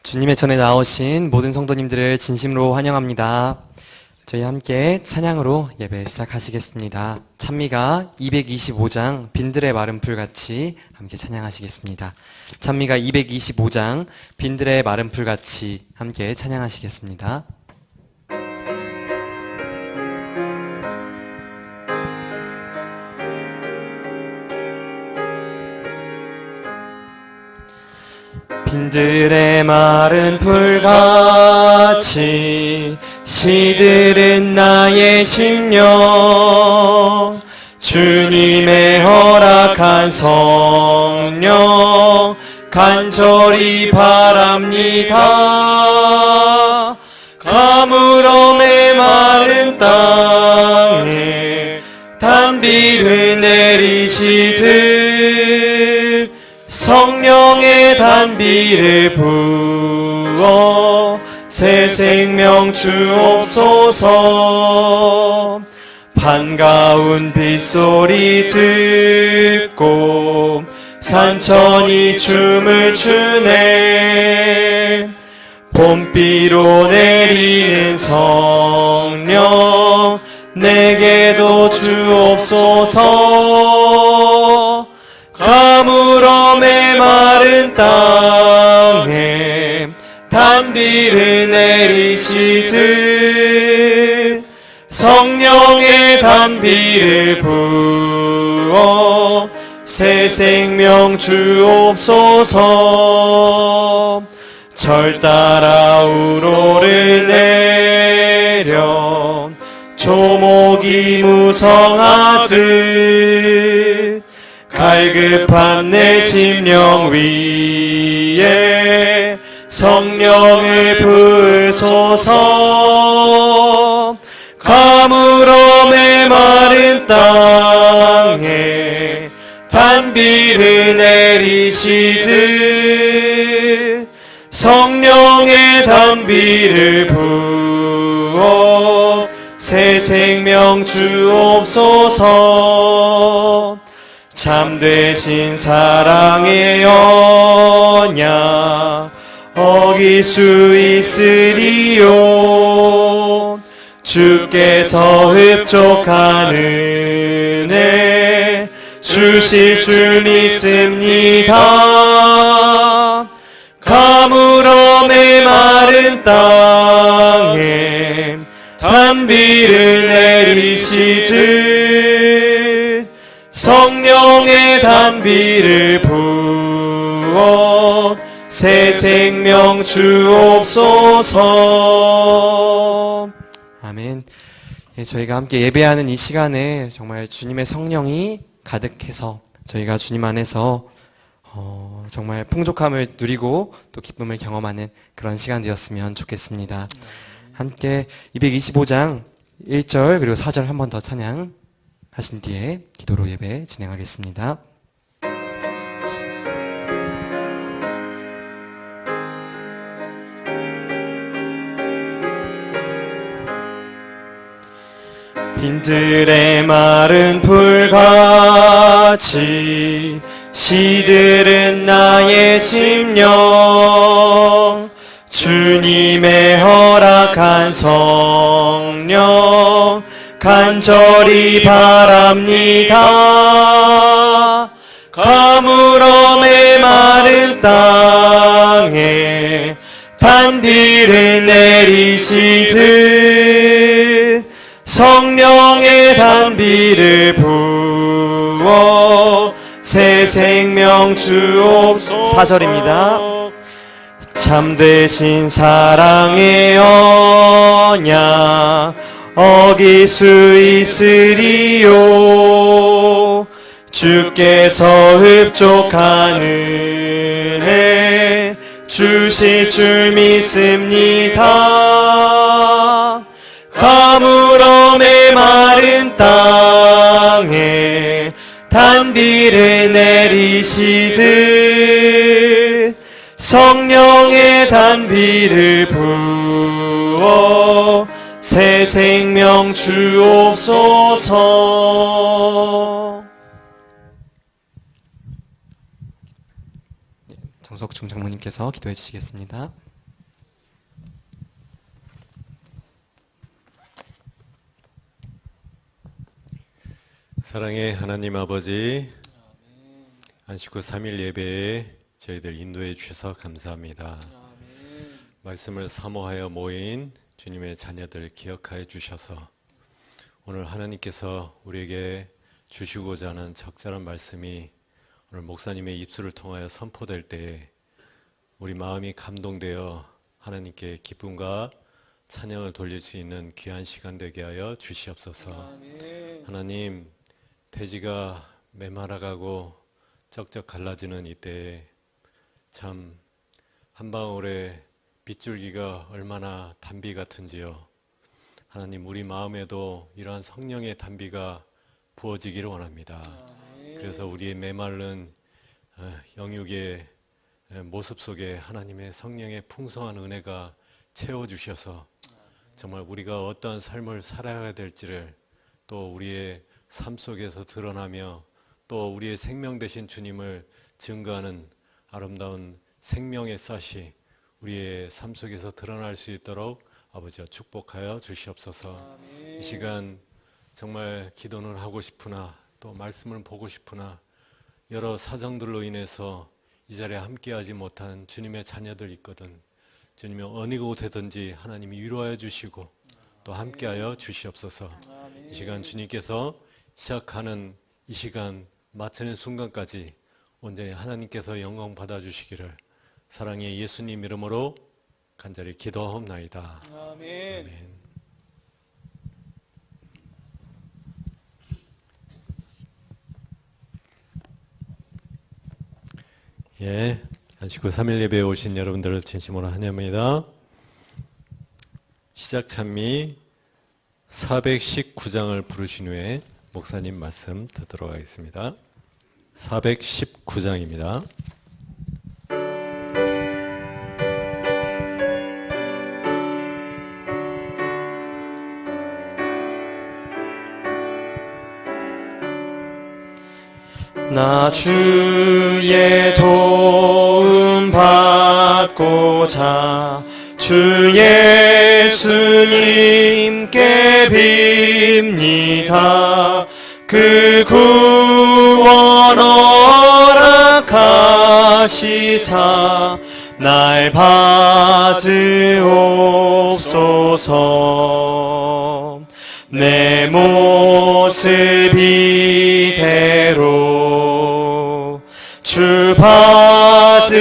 주님의 전에 나오신 모든 성도님들을 진심으로 환영합니다. 저희 함께 찬양으로 예배 시작하시겠습니다. 찬미가 225장 빈들의 마른 풀같이 함께 찬양하시겠습니다. 찬미가 225장 빈들의 마른 풀같이 함께 찬양하시겠습니다. 빈들의 마른 풀같이 시들은 나의 심령, 주님의 허락한 성령 간절히 바랍니다. 가물어 메마른 땅에 단비를 내리시듯 성령의 단비를 부어 새 생명 주옵소서. 반가운 빗소리 듣고 산천이 춤을 추네. 봄비로 내리는 성령 내게도 주옵소서. 가물어 메마른 땅에 단비를 내리시듯 성령의 단비를 부어 새 생명 주옵소서. 절 따라 우로를 내려 조목이 무성하듯 갈급한 내 심령 위에 성령을 부으소서. 가물어 메마른 땅에 단비를 내리시듯 성령의 단비를 부어 새 생명 주옵소서. 참되신 사랑의 언약 어길 수 있으리요. 주께서 흡족한 은혜 주실 줄 믿습니다. 가물어 메마른 땅에 단비를 내리시듯 성령의 단비를 부어 새 생명 주옵소서. 아멘. 예, 저희가 함께 예배하는 이 시간에 정말 주님의 성령이 가득해서 저희가 주님 안에서 정말 풍족함을 누리고 또 기쁨을 경험하는 그런 시간 되었으면 좋겠습니다. 함께 225장 1절 그리고 4절 한 번 더 찬양하신 뒤에 기도로 예배 진행하겠습니다. 빈들의 마른 풀같이 시들은 나의 심령 주님의 허락한 성령 간절히 바랍니다. 가물어 메마른 땅에 단비를 내리시듯 성령의 단비를 부어 새 생명 주옵소서. 4절입니다. 참되신 사랑의 언약 어길 수 있으리요. 주께서 흡족한 은혜 주실 줄 믿습니다. 가물어 메마른 땅에 단비를 내리시듯 성령의 단비를 부어 새 생명 주옵소서. 정석중 장모님께서 기도해 주시겠습니다. 사랑의 하나님 아버지, 안식 후 3일 예배에 저희들 인도해 주셔서 감사합니다. 말씀을 사모하여 모인 주님의 자녀들 기억하여 주셔서 오늘 하나님께서 우리에게 주시고자 하는 적절한 말씀이 오늘 목사님의 입술을 통하여 선포될 때에 우리 마음이 감동되어 하나님께 기쁨과 찬양을 돌릴 수 있는 귀한 시간 되게 하여 주시옵소서. 하나님, 대지가 메말아가고 쩍쩍 갈라지는 이때에 참 한 방울의 빗줄기가 얼마나 단비 같은지요. 하나님, 우리 마음에도 이러한 성령의 단비가 부어지기를 원합니다. 그래서 우리의 메마른 영육의 모습 속에 하나님의 성령의 풍성한 은혜가 채워주셔서 정말 우리가 어떠한 삶을 살아야 될지를 또 우리의 삶 속에서 드러나며 또 우리의 생명 되신 주님을 증거하는 아름다운 생명의 싹이 우리의 삶 속에서 드러날 수 있도록 아버지와 축복하여 주시옵소서. 이 시간 정말 기도는 하고 싶으나 또 말씀을 보고 싶으나 여러 사정들로 인해서 이 자리에 함께하지 못한 주님의 자녀들 있거든. 주님이 어느 곳에든지 하나님이 위로하여 주시고 또 함께하여 주시옵소서. 이 시간 주님께서 시작하는 이 시간 마치는 순간까지 온전히 하나님께서 영광 받아주시기를 사랑의 예수님 이름으로 간절히 기도하옵나이다. 아멘. 아멘. 예, 안식구 3일 예배에 오신 여러분들을 진심으로 환영합니다. 시작 찬미 419장을 부르신 후에 목사님 말씀 듣도록 하겠습니다. 419장입니다. 나 주의 도움 받고자 주 예수님께 빕니다. 그 구원 허락하시사 날 받으옵소서. 내 모습 이대로 주 받으옵소서.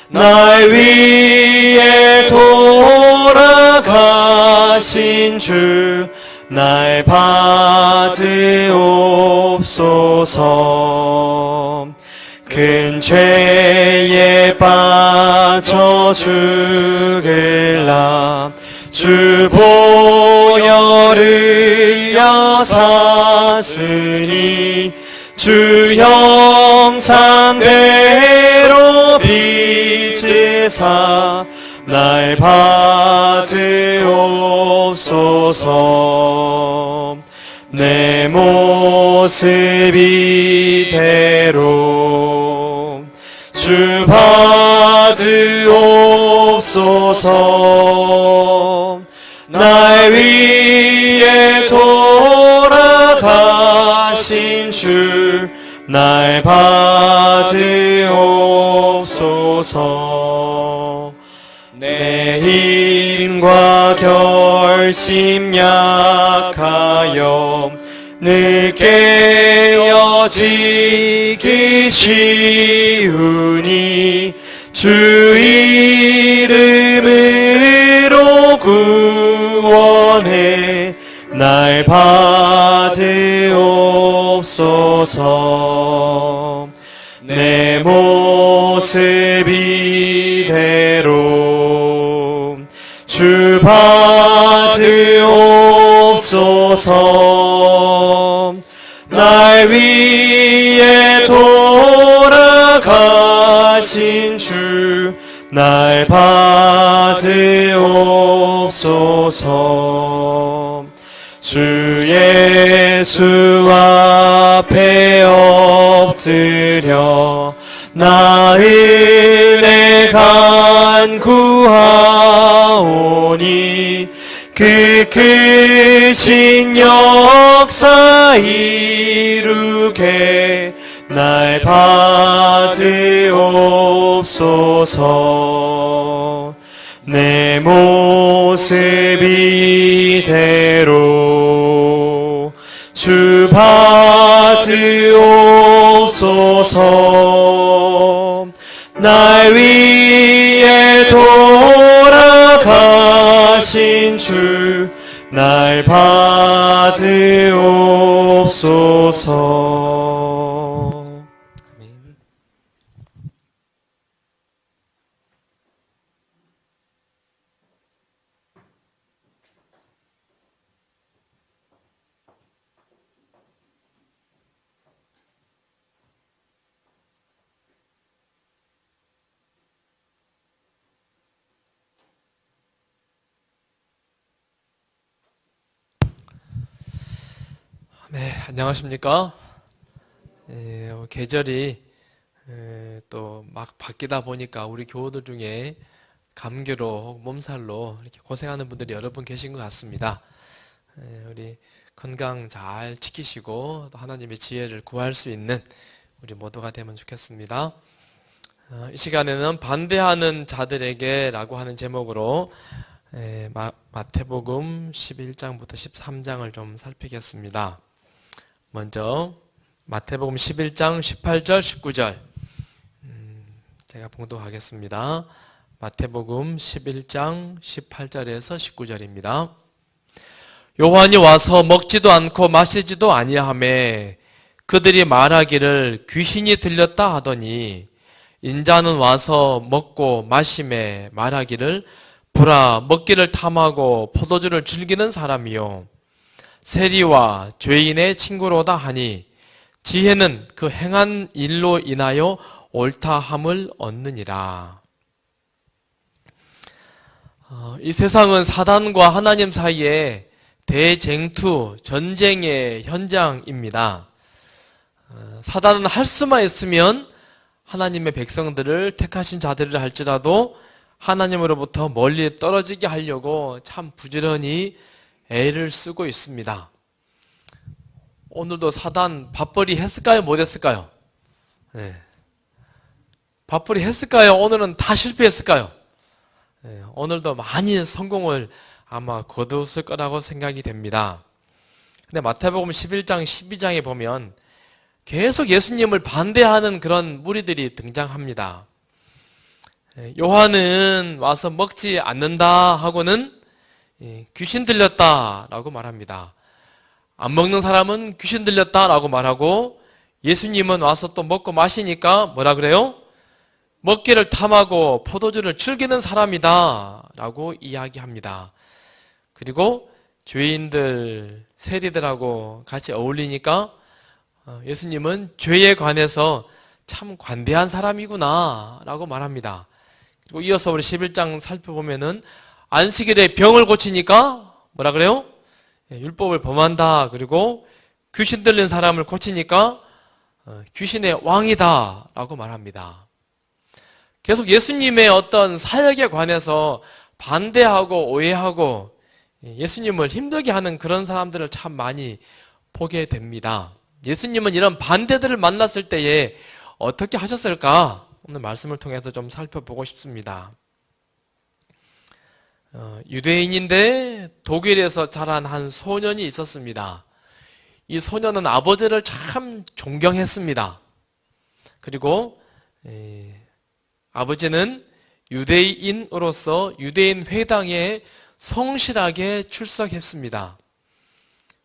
날 위해 돌아가신 주 날 받으옵소서. 큰 죄에 빠져 죽을라 주 보혈을 여샀으니 주 형상대로 빚으사 날 받으옵소서. 내 모습 이대로 주 받으옵소서. 날 위해 돌아가신 주 날 받으옵소서. 내 힘과 결심 약하여 늘 깨어지기 쉬우니 주 이름으로 구원해 날 받으옵소서. 내 모습 이대로 주 받으옵소서. 날 위해 돌아가신 주 날 받으옵소서. 주 예수 앞에 엎드려 나 은혜 간구하오니 그 크신 역사 이루게 날 받으옵소서. 내 모습 이대로 주 받으옵소서. 날 위해 돌아가신 주 날 받으옵소서. 아멘. 네, 안녕하십니까? 계절이 또 막 바뀌다 보니까 우리 교우들 중에 감기로 혹 몸살로 이렇게 고생하는 분들이 여러 분 계신 것 같습니다. 우리 건강 잘 지키시고 또 하나님의 지혜를 구할 수 있는 우리 모두가 되면 좋겠습니다. 이 시간에는 반대하는 자들에게 라고 하는 제목으로 마태복음 11장부터 13장을 좀 살피겠습니다. 먼저 마태복음 11장 18절 19절 제가 봉독하겠습니다. 마태복음 11장 18절에서 19절입니다. 요한이 와서 먹지도 않고 마시지도 아니하매 그들이 말하기를 귀신이 들렸다 하더니 인자는 와서 먹고 마시매 말하기를 보라 먹기를 탐하고 포도주를 즐기는 사람이요 세리와 죄인의 친구로다 하니 지혜는 그 행한 일로 인하여 옳다함을 얻느니라. 이 세상은 사단과 하나님 사이에 대쟁투, 전쟁의 현장입니다. 사단은 할 수만 있으면 하나님의 백성들을 택하신 자들을 할지라도 하나님으로부터 멀리 떨어지게 하려고 참 부지런히 애를 쓰고 있습니다. 오늘도 사단 밥벌이 했을까요? 못 했을까요? 네. 밥벌이 했을까요? 오늘은 다 실패했을까요? 네. 오늘도 많이 성공을 아마 거두었을 거라고 생각이 됩니다. 근데 마태복음 11장, 12장에 보면 계속 예수님을 반대하는 그런 무리들이 등장합니다. 요한은 와서 먹지 않는다 하고는 귀신 들렸다라고 말합니다. 안 먹는 사람은 귀신 들렸다라고 말하고 예수님은 와서 또 먹고 마시니까 뭐라 그래요? 먹기를 탐하고 포도주를 즐기는 사람이다 라고 이야기합니다. 그리고 죄인들, 세리들하고 같이 어울리니까 예수님은 죄에 관해서 참 관대한 사람이구나 라고 말합니다. 그리고 이어서 우리 11장 살펴보면은 안식일에 병을 고치니까 뭐라 그래요? 율법을 범한다. 그리고 귀신 들린 사람을 고치니까 귀신의 왕이다 라고 말합니다. 계속 예수님의 어떤 사역에 관해서 반대하고 오해하고 예수님을 힘들게 하는 그런 사람들을 참 많이 보게 됩니다. 예수님은 이런 반대들을 만났을 때에 어떻게 하셨을까? 오늘 말씀을 통해서 좀 살펴보고 싶습니다. 유대인인데 독일에서 자란 한 소년이 있었습니다. 이 소년은 아버지를 참 존경했습니다. 그리고 아버지는 유대인으로서 유대인 회당에 성실하게 출석했습니다.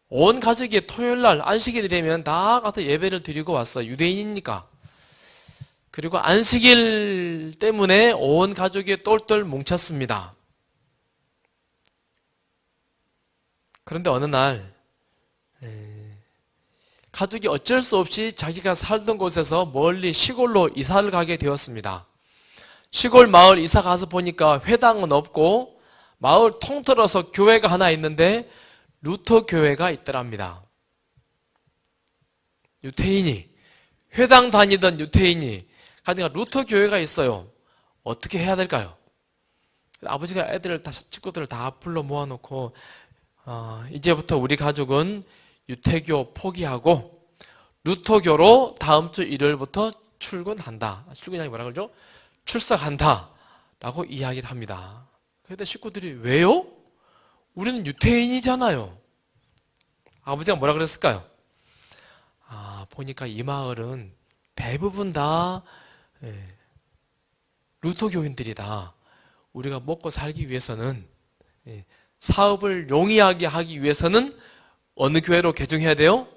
온 가족이 토요일날 안식일이 되면 다 가서 예배를 드리고 왔어요. 유대인이니까. 그리고 안식일 때문에 온 가족이 똘똘 뭉쳤습니다. 그런데 어느 날 가족이 어쩔 수 없이 자기가 살던 곳에서 멀리 시골로 이사를 가게 되었습니다. 시골 마을 이사 가서 보니까 회당은 없고 마을 통틀어서 교회가 하나 있는데 루터 교회가 있더랍니다. 유태인이, 회당 다니던 유태인이 가니까 루터 교회가 있어요. 어떻게 해야 될까요? 아버지가 애들을 다, 친구들을 다 불러 모아놓고 이제부터 우리 가족은 유태교 포기하고 루터교로 다음 주 일요일부터 출근한다. 출근이 뭐라 그러죠? 출석한다 라고 이야기를 합니다. 그런데 식구들이 왜요? 우리는 유태인이잖아요. 아버지가 뭐라 그랬을까요? 보니까 이 마을은 대부분 다 루터교인들이다. 우리가 먹고 살기 위해서는 사업을 용이하게 하기 위해서는 어느 교회로 개종해야 돼요?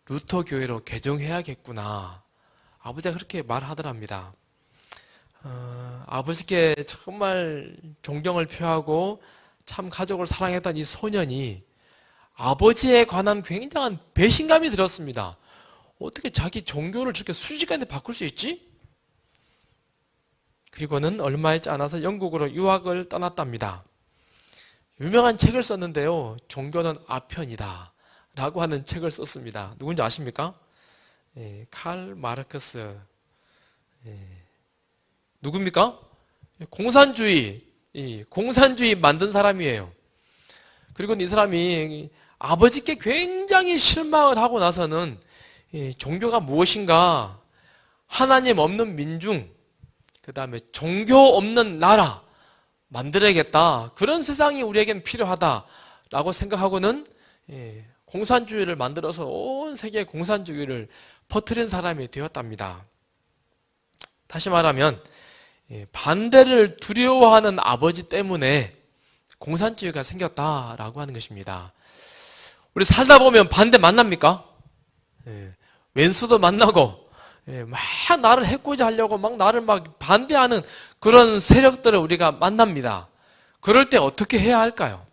루터교회로 개종해야겠구나. 아버지가 그렇게 말하더랍니다. 아버지께 정말 존경을 표하고 참 가족을 사랑했던 이 소년이 아버지에 관한 굉장한 배신감이 들었습니다. 어떻게 자기 종교를 저렇게 순식간에 바꿀 수 있지? 그리고는 얼마 있지 않아서 영국으로 유학을 떠났답니다. 유명한 책을 썼는데요. 종교는 아편이다 라고 하는 책을 썼습니다. 누군지 아십니까? 칼 마르크스. 누굽니까? 공산주의 만든 사람이에요. 그리고 이 사람이 아버지께 굉장히 실망을 하고 나서는 종교가 무엇인가, 하나님 없는 민중, 그 다음에 종교 없는 나라, 만들어야겠다. 그런 세상이 우리에겐 필요하다라고 생각하고는 공산주의를 만들어서 온 세계에 공산주의를 퍼뜨린 사람이 되었답니다. 다시 말하면 반대를 두려워하는 아버지 때문에 공산주의가 생겼다라고 하는 것입니다. 우리 살다 보면 반대 만납니까? 왼수도 만나고 막 나를 해코지 하려고 막 나를 막 반대하는 그런 세력들을 우리가 만납니다. 그럴 때 어떻게 해야 할까요?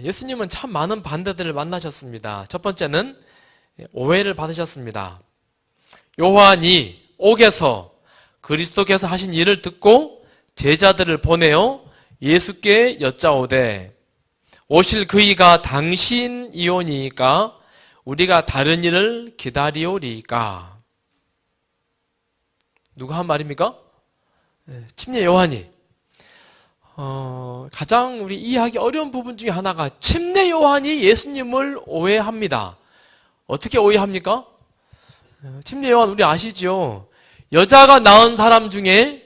예수님은 참 많은 반대들을 만나셨습니다. 첫 번째는 오해를 받으셨습니다. 요한이 옥에서 그리스도께서 하신 일을 듣고 제자들을 보내어 예수께 여짜오되 오실 그이가 당신이오니까 우리가 다른 일을 기다리오리이까. 누가 한 말입니까? 침례 요한이. 가장 우리 이해하기 어려운 부분 중에 하나가 침례 요한이 예수님을 오해합니다. 어떻게 오해합니까? 침례 요한 우리 아시죠? 여자가 낳은 사람 중에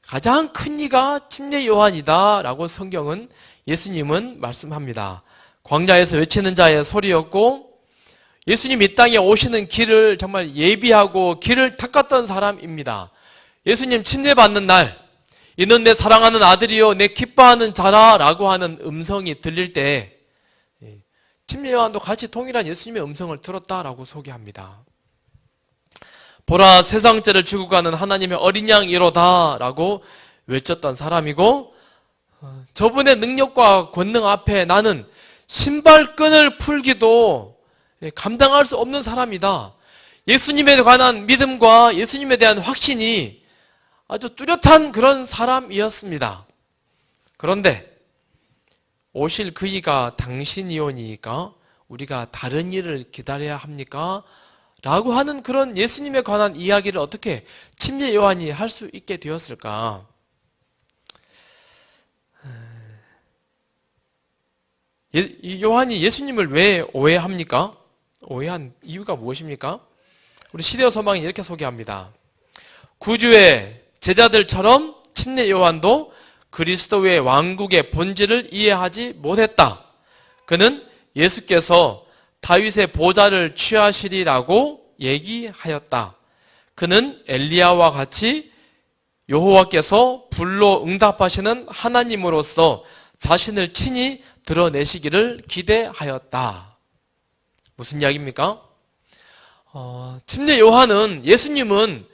가장 큰 이가 침례 요한이다 라고 성경은 예수님은 말씀합니다. 광야에서 외치는 자의 소리였고 예수님이 이 땅에 오시는 길을 정말 예비하고 길을 닦았던 사람입니다. 예수님 침례받는 날 이는 내 사랑하는 아들이요 내 기뻐하는 자라 라고 하는 음성이 들릴 때 침례 요한도 같이 동일한 예수님의 음성을 들었다라고 소개합니다. 보라 세상 죄를 지고 가는 하나님의 어린 양이로다 라고 외쳤던 사람이고 저분의 능력과 권능 앞에 나는 신발끈을 풀기도 감당할 수 없는 사람이다. 예수님에 관한 믿음과 예수님에 대한 확신이 아주 뚜렷한 그런 사람이었습니다. 그런데 오실 그이가 당신이오니까 우리가 다른 일을 기다려야 합니까? 라고 하는 그런 예수님에 관한 이야기를 어떻게 침례 요한이 할 수 있게 되었을까? 요한이 예수님을 왜 오해합니까? 오해한 이유가 무엇입니까? 우리 시대어 서방이 이렇게 소개합니다. 구주의 제자들처럼 침례 요한도 그리스도의 왕국의 본질을 이해하지 못했다. 그는 예수께서 다윗의 보좌를 취하시리라고 얘기하였다. 그는 엘리야와 같이 여호와께서 불로 응답하시는 하나님으로서 자신을 친히 드러내시기를 기대하였다. 무슨 이야기입니까? 침례 요한은 예수님은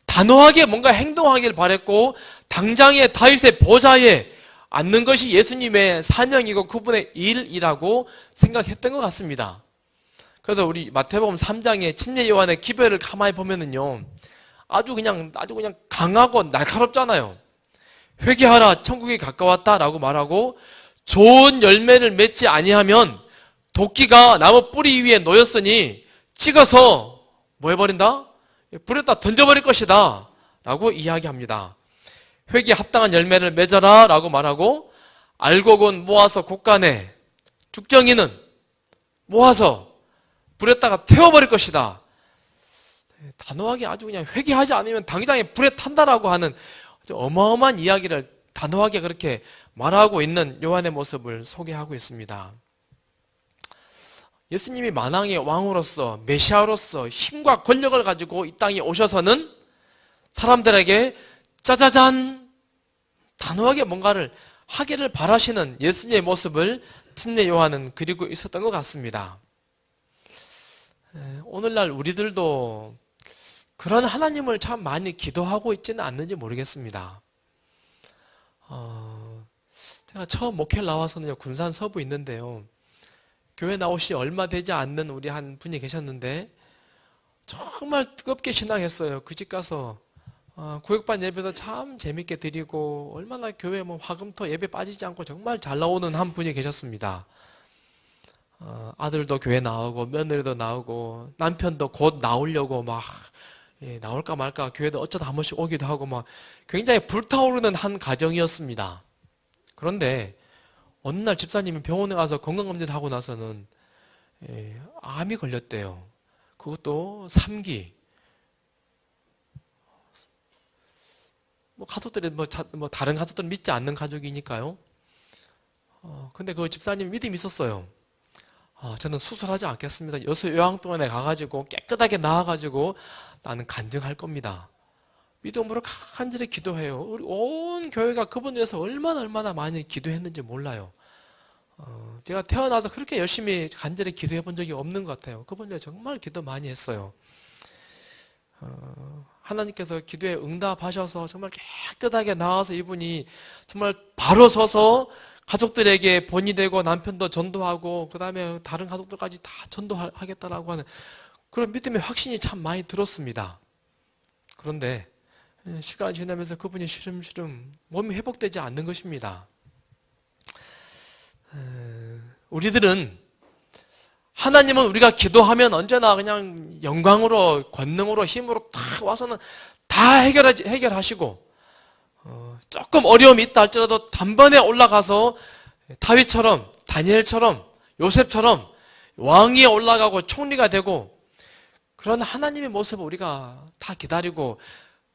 단호하게 뭔가 행동하길 바랬고 당장의 다윗의 보좌에 앉는 것이 예수님의 사명이고 그분의 일이라고 생각했던 것 같습니다. 그래서 우리 마태복음 3장의 침례 요한의 기별을 가만히 보면은요, 아주 그냥 강하고 날카롭잖아요. 회개하라, 천국이 가까웠다라고 말하고 좋은 열매를 맺지 아니하면 도끼가 나무 뿌리 위에 놓였으니 찍어서 뭐 해버린다? 불에다 던져버릴 것이다 라고 이야기합니다. 회개에 합당한 열매를 맺어라 라고 말하고 알곡은 모아서 곳간에 죽정이는 모아서 불에다가 태워버릴 것이다. 단호하게 아주 그냥 회개하지 않으면 당장에 불에 탄다라고 하는 어마어마한 이야기를 단호하게 그렇게 말하고 있는 요한의 모습을 소개하고 있습니다. 예수님이 만왕의 왕으로서 메시아로서 힘과 권력을 가지고 이 땅에 오셔서는 사람들에게 짜자잔 단호하게 뭔가를 하기를 바라시는 예수님의 모습을 침례 요한은 그리고 있었던 것 같습니다. 오늘날 우리들도 그런 하나님을 참 많이 기도하고 있지는 않는지 모르겠습니다. 제가 처음 목회를 나와서는 군산 서부 있는데요. 교회 나오시 얼마 되지 않는 우리 한 분이 계셨는데 정말 뜨겁게 신앙했어요. 그 집 가서 구역반 예배도 참 재밌게 드리고 얼마나 교회 화금토 예배 빠지지 않고 정말 잘 나오는 한 분이 계셨습니다. 아들도 교회 나오고 며느리도 나오고 남편도 곧 나오려고 막 나올까 말까 교회도 어쩌다 한 번씩 오기도 하고 막 굉장히 불타오르는 한 가정이었습니다. 그런데 어느 날 집사님이 병원에 가서 건강검진을 하고 나서는 암이 걸렸대요. 그것도 3기. 뭐 가족들이 뭐 다른 가족들은 믿지 않는 가족이니까요. 근데 그 집사님 믿음이 있었어요. 저는 수술하지 않겠습니다. 여수 요양병원에 가가지고 깨끗하게 나와가지고 나는 간증할 겁니다. 믿음으로 간절히 기도해요. 우리 온 교회가 그분 위해서 얼마나 많이 기도했는지 몰라요. 제가 태어나서 그렇게 열심히 간절히 기도해 본 적이 없는 것 같아요. 그분 위해 정말 기도 많이 했어요. 하나님께서 기도에 응답하셔서 정말 깨끗하게 나와서 이분이 정말 바로 서서 가족들에게 본이 되고 남편도 전도하고 그 다음에 다른 가족들까지 다 전도하겠다라고 하는 그런 믿음의 확신이 참 많이 들었습니다. 그런데 시간이 지나면서 그분이 시름시름 몸이 회복되지 않는 것입니다. 우리들은 하나님은 우리가 기도하면 언제나 그냥 영광으로 권능으로 힘으로 딱 와서는 다 해결하시고 조금 어려움이 있다 할지라도 단번에 올라가서 다윗처럼 다니엘처럼 요셉처럼 왕위에 올라가고 총리가 되고 그런 하나님의 모습을 우리가 다 기다리고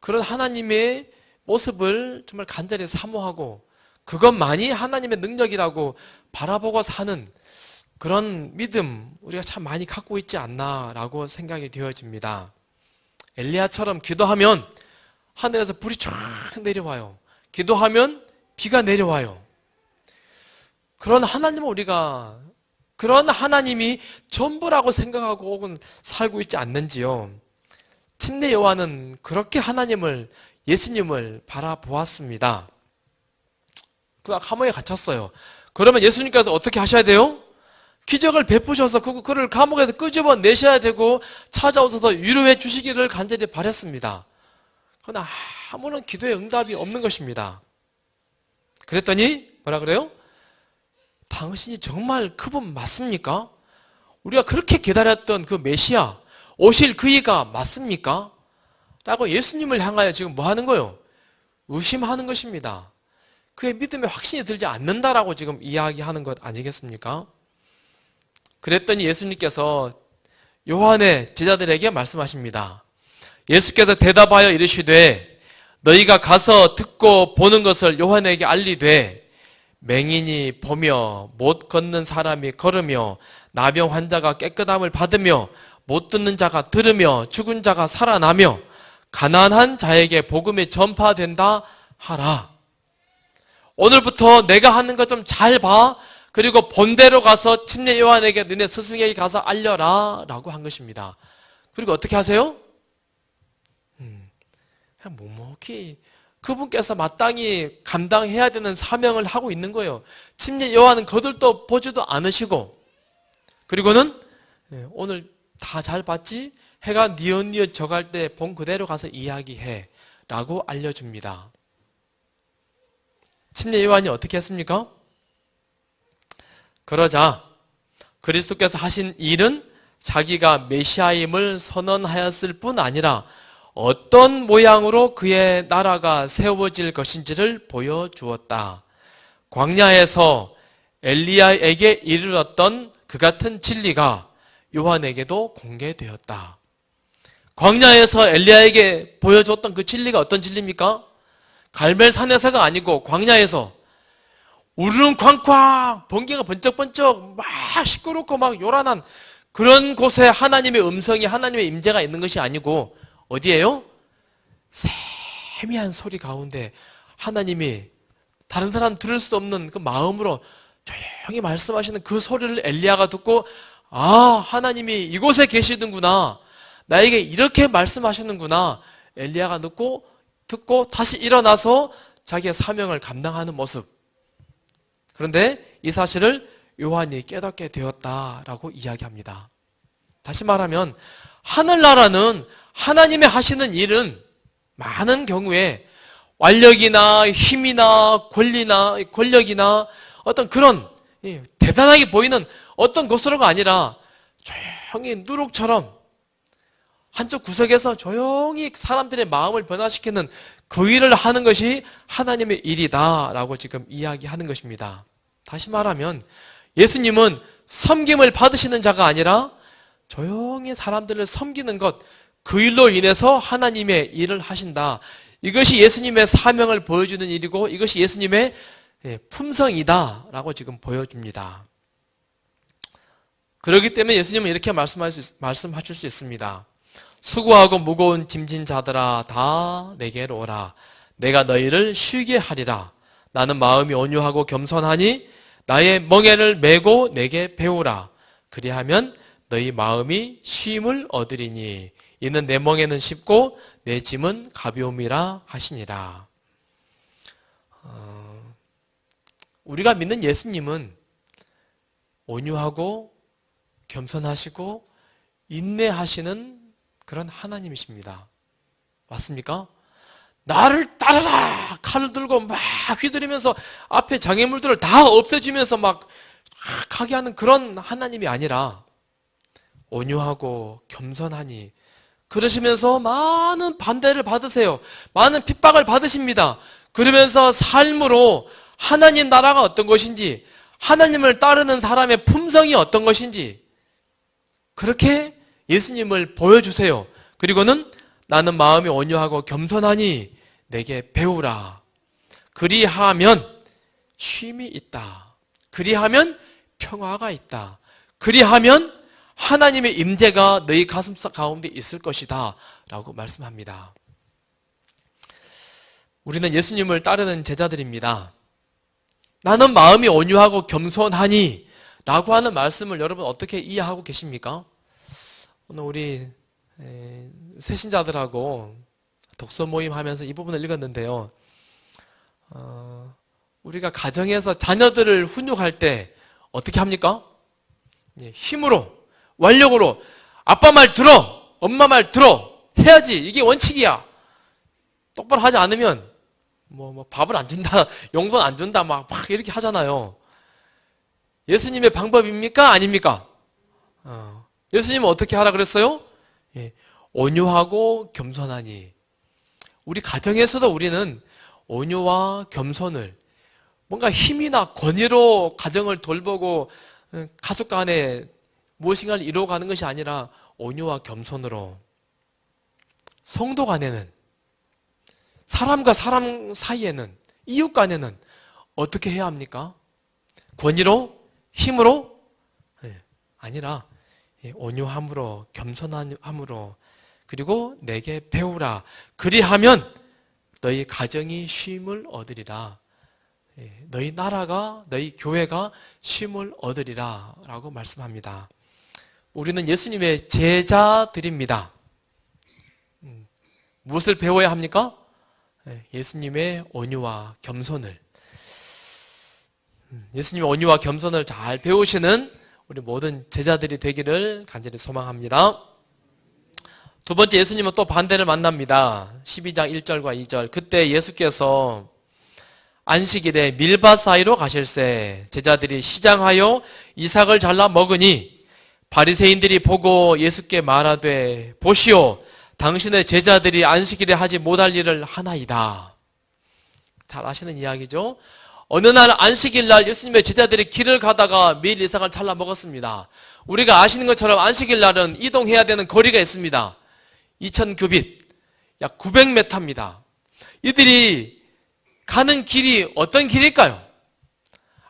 그런 하나님의 모습을 정말 간절히 사모하고 그것만이 하나님의 능력이라고 바라보고 사는 그런 믿음 우리가 참 많이 갖고 있지 않나라고 생각이 되어집니다. 엘리야처럼 기도하면 하늘에서 불이 쫙 내려와요. 기도하면 비가 내려와요. 그런 하나님을 우리가 그런 하나님이 전부라고 생각하고 혹은 살고 있지 않는지요. 침례 요한은 그렇게 하나님을 예수님을 바라보았습니다. 그 감옥에 갇혔어요. 그러면 예수님께서 어떻게 하셔야 돼요? 기적을 베푸셔서 그를 감옥에서 끄집어 내셔야 되고 찾아오셔서 위로해 주시기를 간절히 바랬습니다. 그러나 아무런 기도의 응답이 없는 것입니다. 그랬더니 뭐라 그래요? 당신이 정말 그분 맞습니까? 우리가 그렇게 기다렸던 그 메시아 오실 그이가 맞습니까? 라고 예수님을 향하여 지금 뭐 하는 거예요? 의심하는 것입니다. 그의 믿음에 확신이 들지 않는다라고 지금 이야기하는 것 아니겠습니까? 그랬더니 예수님께서 요한의 제자들에게 말씀하십니다. 예수께서 대답하여 이르시되 너희가 가서 듣고 보는 것을 요한에게 알리되 맹인이 보며 못 걷는 사람이 걸으며 나병 환자가 깨끗함을 받으며 못 듣는 자가 들으며 죽은 자가 살아나며 가난한 자에게 복음이 전파된다 하라. 오늘부터 내가 하는 것 좀 잘 봐. 그리고 본대로 가서 침례 요한에게 너네 스승에게 가서 알려라 라고 한 것입니다. 그리고 어떻게 하세요? 그냥 묵묵히 그분께서 마땅히 감당해야 되는 사명을 하고 있는 거예요. 침례 요한은 거들떠 보지도 않으시고 그리고는 오늘 다 잘 봤지? 해가 뉘엿뉘엿 져갈 때 본 그대로 가서 이야기해 라고 알려줍니다. 침례 요한이 어떻게 했습니까? 그러자 그리스도께서 하신 일은 자기가 메시아임을 선언하였을 뿐 아니라 어떤 모양으로 그의 나라가 세워질 것인지를 보여주었다. 광야에서 엘리야에게 이르렀던 그 같은 진리가 요한에게도 공개되었다. 광야에서 엘리야에게 보여줬던 그 진리가 어떤 진리입니까? 갈멜산에서가 아니고 광야에서 우르릉 쾅쾅 번개가 번쩍번쩍 막 시끄럽고 막 요란한 그런 곳에 하나님의 음성이 하나님의 임재가 있는 것이 아니고 어디예요? 세미한 소리 가운데 하나님이 다른 사람 들을 수 없는 그 마음으로 조용히 말씀하시는 그 소리를 엘리야가 듣고 하나님이 이곳에 계시는구나. 나에게 이렇게 말씀하시는구나. 엘리야가 듣고 다시 일어나서 자기의 사명을 감당하는 모습. 그런데 이 사실을 요한이 깨닫게 되었다라고 이야기합니다. 다시 말하면 하늘나라는 하나님의 하시는 일은 많은 경우에 완력이나 힘이나 권력이나 어떤 그런 대단하게 보이는 어떤 것으로가 아니라 조용히 누룩처럼 한쪽 구석에서 조용히 사람들의 마음을 변화시키는 그 일을 하는 것이 하나님의 일이다라고 지금 이야기하는 것입니다. 다시 말하면 예수님은 섬김을 받으시는 자가 아니라 조용히 사람들을 섬기는 것, 그 일로 인해서 하나님의 일을 하신다. 이것이 예수님의 사명을 보여주는 일이고 이것이 예수님의 품성이다라고 지금 보여줍니다. 그렇기 때문에 예수님은 이렇게 말씀하실 수 있습니다. 수고하고 무거운 짐진 자들아 다 내게로 오라. 내가 너희를 쉬게 하리라. 나는 마음이 온유하고 겸손하니 나의 멍에를 메고 내게 배우라. 그리하면 너희 마음이 쉼을 얻으리니 이는 내 멍에는 쉽고 내 짐은 가벼움이라 하시니라. 우리가 믿는 예수님은 온유하고 겸손하시고 인내하시는 그런 하나님이십니다. 맞습니까? 나를 따르라! 칼을 들고 막 휘두르면서 앞에 장애물들을 다 없애주면서 막 하게 하는 그런 하나님이 아니라 온유하고 겸손하니 그러시면서 많은 반대를 받으세요. 많은 핍박을 받으십니다. 그러면서 삶으로 하나님 나라가 어떤 것인지 하나님을 따르는 사람의 품성이 어떤 것인지 그렇게 예수님을 보여주세요. 그리고는 나는 마음이 온유하고 겸손하니 내게 배우라. 그리하면 쉼이 있다. 그리하면 평화가 있다. 그리하면 하나님의 임재가 너희 가슴 가운데 있을 것이다 라고 말씀합니다. 우리는 예수님을 따르는 제자들입니다. 나는 마음이 온유하고 겸손하니 라고 하는 말씀을 여러분 어떻게 이해하고 계십니까? 오늘 우리 새신자들하고 독서 모임 하면서 이 부분을 읽었는데요. 우리가 가정에서 자녀들을 훈육할 때 어떻게 합니까? 힘으로, 완력으로 아빠 말 들어, 엄마 말 들어 해야지. 이게 원칙이야. 똑바로 하지 않으면 뭐 밥을 안 준다, 용돈 안 준다 막 이렇게 하잖아요. 예수님의 방법입니까? 아닙니까? 예수님은 어떻게 하라 그랬어요? 온유하고 겸손하니. 우리 가정에서도 우리는 온유와 겸손을 뭔가 힘이나 권위로 가정을 돌보고 가족 간에 무엇인가를 이루어가는 것이 아니라 온유와 겸손으로 성도 간에는 사람과 사람 사이에는 이웃 간에는 어떻게 해야 합니까? 권위로? 힘으로? 아니라 온유함으로 겸손함으로 그리고 내게 배우라. 그리하면 너희 가정이 쉼을 얻으리라. 너희 나라가 너희 교회가 쉼을 얻으리라 라고 말씀합니다. 우리는 예수님의 제자들입니다. 무엇을 배워야 합니까? 예수님의 온유와 겸손을. 예수님의 온유와 겸손을 잘 배우시는 우리 모든 제자들이 되기를 간절히 소망합니다. 두 번째, 예수님은 또 반대를 만납니다. 12장 1절과 2절. 그때 예수께서 안식일에 밀밭 사이로 가실새 제자들이 시장하여 이삭을 잘라 먹으니 바리새인들이 보고 예수께 말하되 보시오, 당신의 제자들이 안식일에 하지 못할 일을 하나이다. 잘 아시는 이야기죠. 어느 날 안식일 날 예수님의 제자들이 길을 가다가 밀 이삭을 잘라 먹었습니다. 우리가 아시는 것처럼 안식일 날은 이동해야 되는 거리가 있습니다. 2000규빗, 약 900m입니다. 이들이 가는 길이 어떤 길일까요?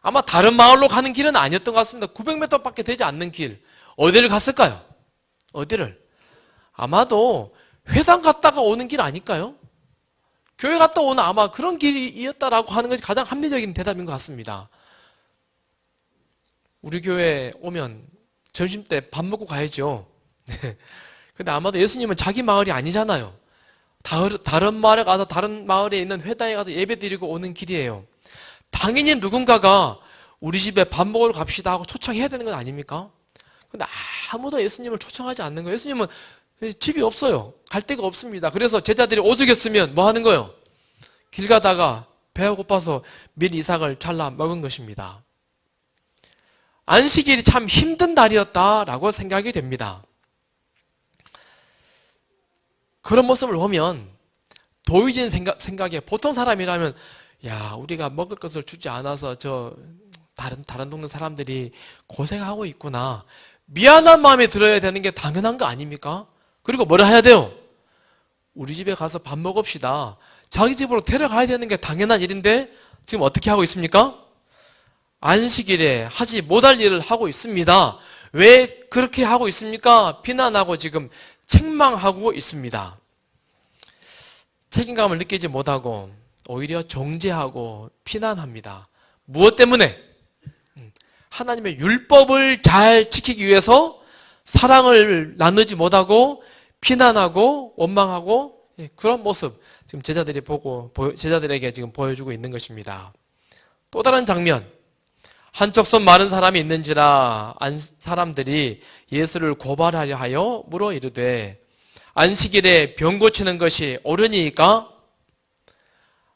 아마 다른 마을로 가는 길은 아니었던 것 같습니다. 900m밖에 되지 않는 길. 어디를 갔을까요? 어디를? 아마도 회당 갔다가 오는 길 아닐까요? 교회 갔다 오는 아마 그런 길이었다라고 하는 것이 가장 합리적인 대답인 것 같습니다. 우리 교회 오면 점심 때 밥 먹고 가야죠. 근데 아마도 예수님은 자기 마을이 아니잖아요. 다른 마을에 가서 다른 마을에 있는 회당에 가서 예배 드리고 오는 길이에요. 당연히 누군가가 우리 집에 밥 먹으러 갑시다 하고 초청해야 되는 건 아닙니까? 근데 아무도 예수님을 초청하지 않는 거예요. 예수님은 집이 없어요. 갈 데가 없습니다. 그래서 제자들이 오죽했으면 뭐 하는 거예요? 길 가다가 배가 고파서 밀 이삭을 잘라 먹은 것입니다. 안식일이 참 힘든 날이었다라고 생각이 됩니다. 그런 모습을 보면 도의적인 생각에 보통 사람이라면 야, 우리가 먹을 것을 주지 않아서 저 다른 동네 사람들이 고생하고 있구나. 미안한 마음이 들어야 되는 게 당연한 거 아닙니까? 그리고 뭐라 해야 돼요? 우리 집에 가서 밥 먹읍시다. 자기 집으로 데려가야 되는 게 당연한 일인데 지금 어떻게 하고 있습니까? 안식일에 하지 못할 일을 하고 있습니다. 왜 그렇게 하고 있습니까? 비난하고 지금 책망하고 있습니다. 책임감을 느끼지 못하고 오히려 정죄하고 비난합니다. 무엇 때문에? 하나님의 율법을 잘 지키기 위해서 사랑을 나누지 못하고 비난하고 원망하고 그런 모습 지금 제자들에게 지금 보여주고 있는 것입니다. 또 다른 장면, 한쪽 손 마른 사람이 있는지라 사람들이 예수를 고발하려 하여 물어 이르되 안식일에 병 고치는 것이 옳으니까?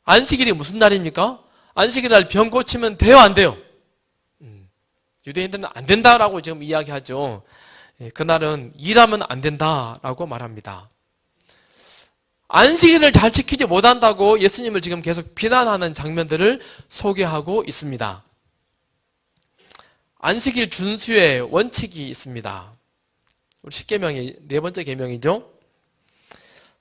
안식일이 무슨 날입니까? 안식일 날 병 고치면 돼요, 안 돼요? 유대인들은 안 된다라고 지금 이야기하죠. 그날은 일하면 안 된다라고 말합니다. 안식일을 잘 지키지 못한다고 예수님을 지금 계속 비난하는 장면들을 소개하고 있습니다. 안식일 준수의 원칙이 있습니다. 우리 십계명이 네 번째 계명이죠.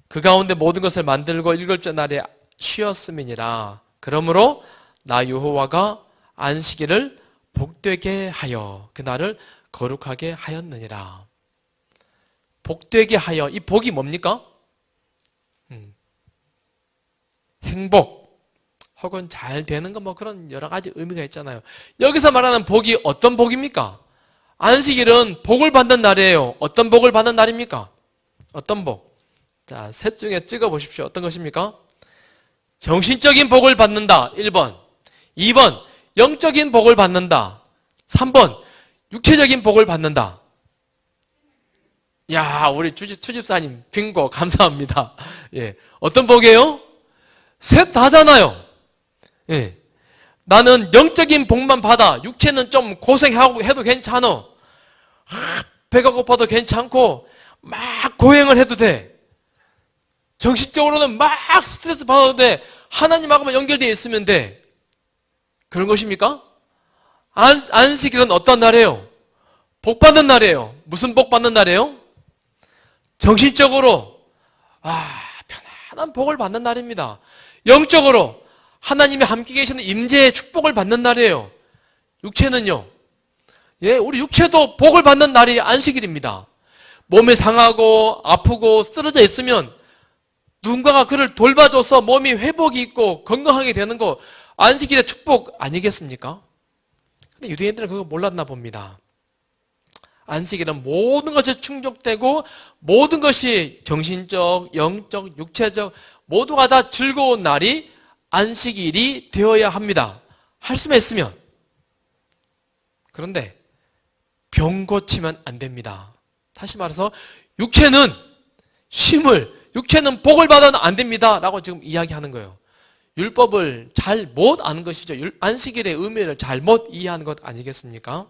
그 가운데 모든 것을 만들고 일곱째 날에 쉬었음이니라. 그러므로 나 여호와가 안식일을 복되게 하여 그날을 거룩하게 하였느니라. 복되게 하여, 이 복이 뭡니까? 행복 혹은 잘 되는 거 뭐 그런 여러 가지 의미가 있잖아요. 여기서 말하는 복이 어떤 복입니까? 안식일은 복을 받는 날이에요. 어떤 복을 받는 날입니까? 어떤 복? 자, 셋 중에 찍어 보십시오. 어떤 것입니까? 정신적인 복을 받는다. 1번. 2번. 영적인 복을 받는다. 3번. 육체적인 복을 받는다. 야, 우리 추집사님 빙고 감사합니다. 예. 어떤 복이에요? 셋 다잖아요. 예. 나는 영적인 복만 받아. 육체는 좀 고생하고 해도 괜찮아. 배가 고파도 괜찮고 막 고행을 해도 돼. 정신적으로는 막 스트레스 받아도 돼. 하나님하고만 연결되어 있으면 돼. 그런 것입니까? 안식일은 어떤 날이에요? 복 받는 날이에요. 무슨 복 받는 날이에요? 정신적으로 편안한 복을 받는 날입니다. 영적으로 하나님이 함께 계시는 임재의 축복을 받는 날이에요. 육체는요. 예, 우리 육체도 복을 받는 날이 안식일입니다. 몸이 상하고 아프고 쓰러져 있으면 누군가가 그를 돌봐줘서 몸이 회복이 있고 건강하게 되는 거 안식일의 축복 아니겠습니까? 근데 유대인들은 그거 몰랐나 봅니다. 안식일은 모든 것이 충족되고 모든 것이 정신적, 영적, 육체적 모두가 다 즐거운 날이 안식일이 되어야 합니다. 할 수만 있으면. 그런데 병 고치면 안 됩니다. 다시 말해서 육체는 육체는 복을 받아는 안 됩니다. 라고 지금 이야기하는 거예요. 율법을 잘 못 아는 것이죠. 안식일의 의미를 잘못 이해하는 것 아니겠습니까?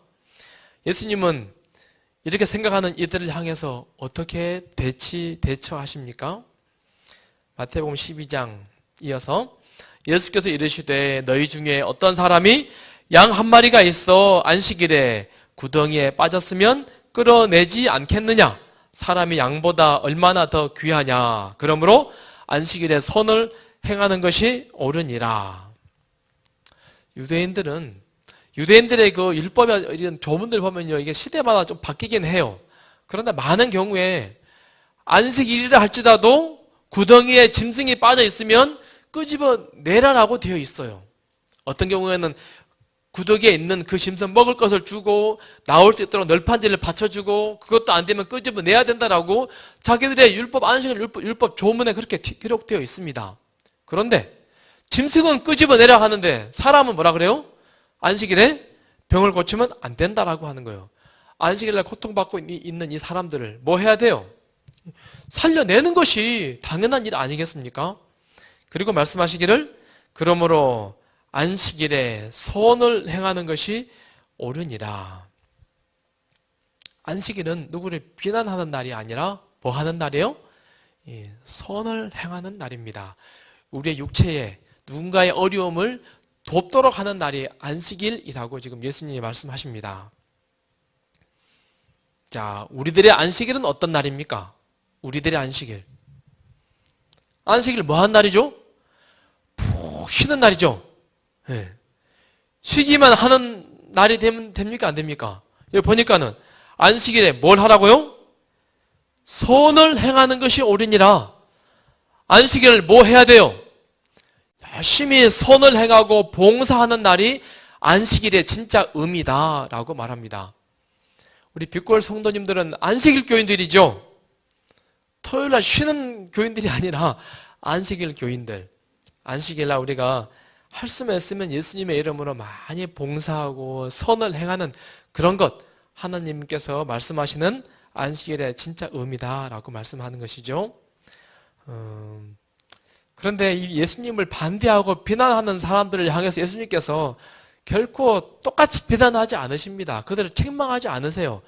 예수님은 이렇게 생각하는 이들을 향해서 어떻게 대처하십니까? 마태복음 12장 이어서 예수께서 이르시되 너희 중에 어떤 사람이 양 한 마리가 있어 안식일에 구덩이에 빠졌으면 끌어내지 않겠느냐? 사람이 양보다 얼마나 더 귀하냐? 그러므로 안식일에 선을 행하는 것이 옳으니라. 유대인들의 그 율법이나 이런 조문들 보면요, 이게 시대마다 좀 바뀌긴 해요. 그런데 많은 경우에 안식일이라 할지라도 구덩이에 짐승이 빠져 있으면 끄집어 내라라고 되어 있어요. 어떤 경우에는 구덩이에 있는 그 짐승 먹을 것을 주고 나올 수 있도록 널판지를 받쳐주고 그것도 안 되면 끄집어 내야 된다라고 자기들의 안식일 율법 조문에 그렇게 기록되어 있습니다. 그런데 짐승은 끄집어 내라 하는데 사람은 뭐라 그래요? 안식일에 병을 고치면 안 된다라고 하는 거예요. 안식일날 고통받고 있는 이 사람들을 뭐 해야 돼요? 살려내는 것이 당연한 일 아니겠습니까? 그리고 말씀하시기를 그러므로 안식일에 선을 행하는 것이 옳으니라. 안식일은 누구를 비난하는 날이 아니라 뭐 하는 날이에요? 선을 행하는 날입니다. 우리의 육체에 누군가의 어려움을 돕도록 하는 날이 안식일이라고 지금 예수님이 말씀하십니다. 자, 우리들의 안식일은 어떤 날입니까? 우리들의 안식일. 안식일 뭐 하는 날이죠? 푹 쉬는 날이죠. 예. 쉬기만 하는 날이 되면 됩니까? 안 됩니까? 여기 보니까는 안식일에 뭘 하라고요? 선을 행하는 것이 옳으니라. 안식일을 뭐 해야 돼요? 열심히 선을 행하고 봉사하는 날이 안식일의 진짜 의미다라고 말합니다. 우리 빛골 성도님들은 안식일 교인들이죠. 토요일날 쉬는 교인들이 아니라 안식일 교인들. 안식일날 우리가 할 수만 있으면 예수님의 이름으로 많이 봉사하고 선을 행하는 그런 것, 하나님께서 말씀하시는 안식일의 진짜 의미다라고 말씀하는 것이죠. 그런데 이 예수님을 반대하고 비난하는 사람들을 향해서 예수님께서 결코 똑같이 비난하지 않으십니다. 그들을 책망하지 않으세요.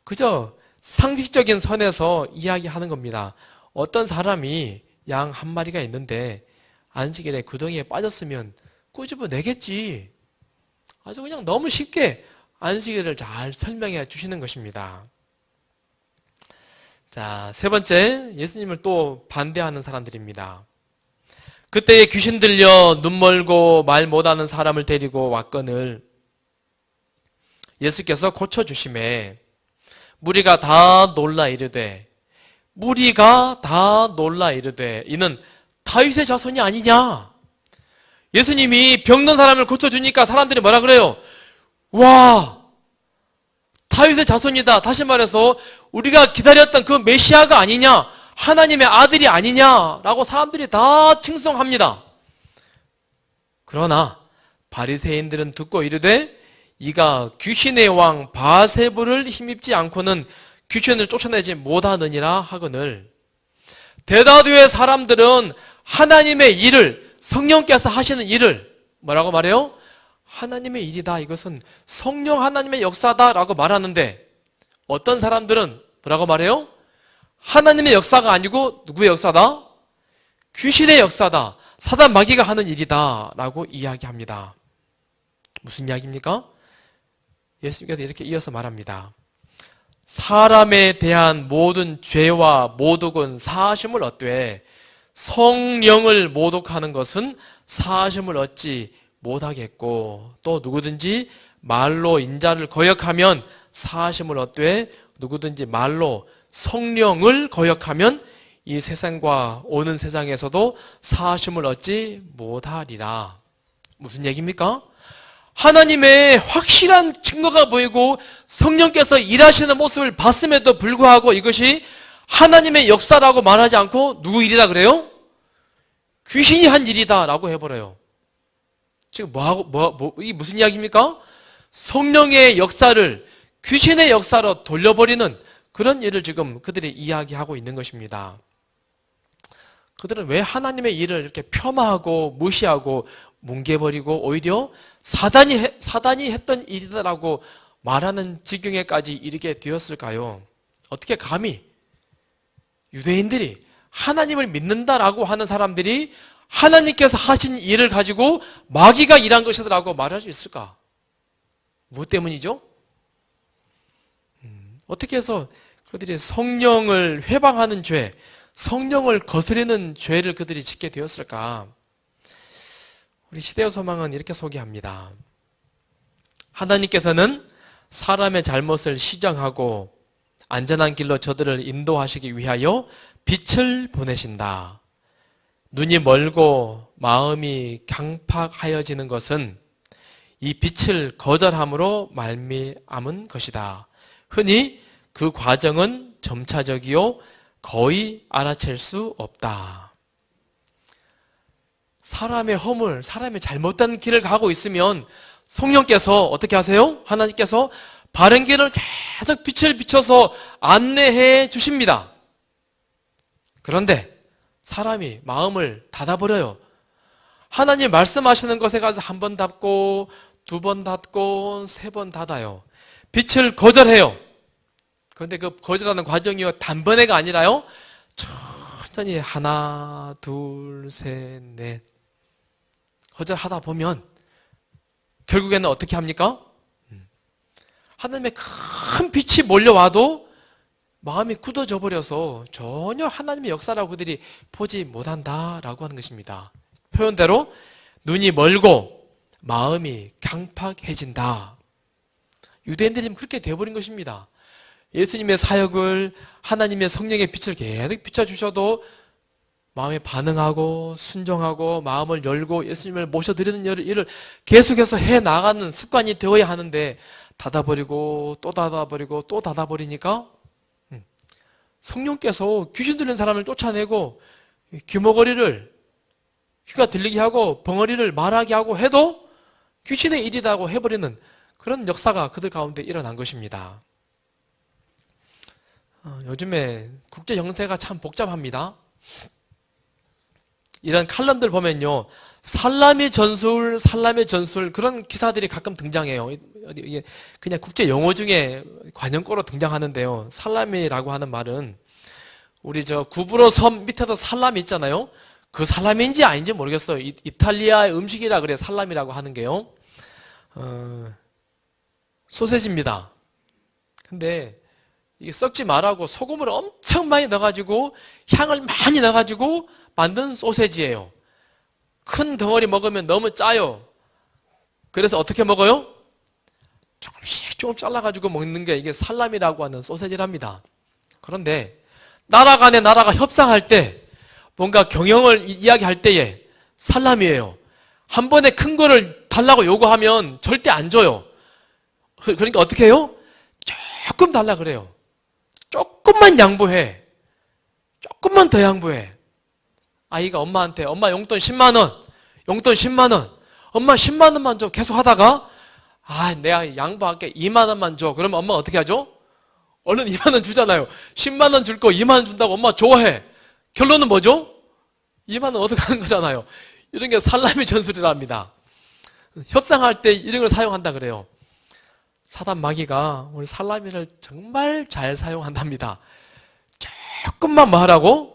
그저 상식적인 선에서 이야기하는 겁니다. 어떤 사람이 양 한 마리가 있는데 안식일에 구덩이에 빠졌으면 꾸집어 내겠지. 아주 그냥 너무 쉽게 안식일을 잘 설명해 주시는 것입니다. 자, 세 번째, 예수님을 또 반대하는 사람들입니다. 그때에 귀신 들려 눈 멀고 말 못하는 사람을 데리고 왔거늘 예수께서 고쳐주심에 무리가 다 놀라 이르되 이는 다윗의 자손이 아니냐. 예수님이 병든 사람을 고쳐주니까 사람들이 뭐라 그래요? 와, 다윗의 자손이다. 다시 말해서 우리가 기다렸던 그 메시아가 아니냐, 하나님의 아들이 아니냐라고 사람들이 다 칭송합니다. 그러나 바리새인들은 듣고 이르되 이가 귀신의 왕 바세부를 힘입지 않고는 귀신을 쫓아내지 못하느니라 하거늘. 대다수의 사람들은 하나님의 일을, 성령께서 하시는 일을 뭐라고 말해요? 하나님의 일이다. 이것은 성령 하나님의 역사다라고 말하는데 어떤 사람들은 뭐라고 말해요? 하나님의 역사가 아니고 누구의 역사다? 귀신의 역사다. 사단 마귀가 하는 일이다 라고 이야기합니다. 무슨 이야기입니까? 예수님께서 이렇게 이어서 말합니다. 사람에 대한 모든 죄와 모독은 사하심을 얻되 성령을 모독하는 것은 사하심을 얻지 못하겠고 또 누구든지 말로 인자를 거역하면 사하심을 얻되 누구든지 말로 성령을 거역하면 이 세상과 오는 세상에서도 사하심을 얻지 못하리라. 무슨 얘기입니까? 하나님의 확실한 증거가 보이고 성령께서 일하시는 모습을 봤음에도 불구하고 이것이 하나님의 역사라고 말하지 않고 누구 일이다 그래요? 귀신이 한 일이다 라고 해버려요. 지금 이게 무슨 이야기입니까? 성령의 역사를 귀신의 역사로 돌려버리는 그런 일을 지금 그들이 이야기하고 있는 것입니다. 그들은 왜 하나님의 일을 이렇게 폄하하고 무시하고 뭉개버리고 오히려 사단이 했던 일이다라고 말하는 지경에까지 이르게 되었을까요? 어떻게 감히 유대인들이 하나님을 믿는다라고 하는 사람들이 하나님께서 하신 일을 가지고 마귀가 일한 것이라고 말할 수 있을까? 무엇 때문이죠? 어떻게 해서 그들이 성령을 회방하는 죄, 성령을 거스르는 죄를 그들이 짓게 되었을까? 우리 시대의 소망은 이렇게 소개합니다. 하나님께서는 사람의 잘못을 시정하고 안전한 길로 저들을 인도하시기 위하여 빛을 보내신다. 눈이 멀고 마음이 강팍하여지는 것은 이 빛을 거절함으로 말미암은 것이다. 흔히 그 과정은 점차적이요 거의 알아챌 수 없다. 사람의 허물, 사람의 잘못된 길을 가고 있으면 성령께서 어떻게 하세요? 하나님께서 바른 길을 계속 빛을 비춰서 안내해 주십니다. 그런데 사람이 마음을 닫아버려요. 하나님 말씀하시는 것에 가서 한 번 닫고 두 번 닫고 세 번 닫아요. 빛을 거절해요. 그런데 그 거절하는 과정이 단번에가 아니라요. 천천히 하나, 둘, 셋, 넷 거절하다 보면 결국에는 어떻게 합니까? 하나님의 큰 빛이 몰려와도 마음이 굳어져 버려서 전혀 하나님의 역사라고 그들이 보지 못한다라고 하는 것입니다. 표현대로 눈이 멀고 마음이 강팍해진다. 유대인들이 그렇게 되어버린 것입니다. 예수님의 사역을 하나님의 성령의 빛을 계속 비춰주셔도 마음에 반응하고 순종하고 마음을 열고 예수님을 모셔드리는 일을 계속해서 해나가는 습관이 되어야 하는데 닫아버리고 또 닫아버리고 또 닫아버리니까 성령께서 귀신 들린 사람을 쫓아내고 귀머거리를 귀가 들리게 하고 벙어리를 말하게 하고 해도 귀신의 일이라고 해버리는 그런 역사가 그들 가운데 일어난 것입니다. 요즘에 국제 정세가 참 복잡합니다. 이런 칼럼들 보면요, 살라미 전술 그런 기사들이 가끔 등장해요. 이게 그냥 국제 용어 중에 관용어로 등장하는데요. 살라미라고 하는 말은 우리 저 구브로 섬 밑에도 살라미 있잖아요. 그 살라미인지 아닌지 모르겠어요. 이탈리아의 음식이라 그래 살라미라고 하는 게요. 소세지입니다. 근데 이게 썩지 말라고 소금을 엄청 많이 넣어가지고 향을 많이 넣어가지고 만든 소세지예요. 큰 덩어리 먹으면 너무 짜요. 그래서 어떻게 먹어요? 조금씩 조금 잘라가지고 먹는 게 이게 살라미라고 하는 소세지랍니다. 그런데 나라 간에 나라가 협상할 때 뭔가 경영을 이야기할 때에 살라미예요. 한 번에 큰 거를 달라고 요구하면 절대 안 줘요. 그러니까 어떻게 해요? 조금 달라 그래요. 조금만 양보해. 조금만 더 양보해. 아이가 엄마한테 엄마 용돈 10만 원, 용돈 10만 원, 엄마 10만 원만 줘. 계속 하다가 내가 양보할게 2만 원만 줘. 그러면 엄마 어떻게 하죠? 얼른 2만 원 주잖아요. 10만 원 줄 거 2만 원 준다고 엄마 좋아해. 결론은 뭐죠? 2만 원 얻어가는 거잖아요. 이런 게 살라미 전술이랍니다. 협상할 때 이런 걸 사용한다 그래요. 사단 마귀가 우리 살라미를 정말 잘 사용한답니다. 조금만 뭐 하라고?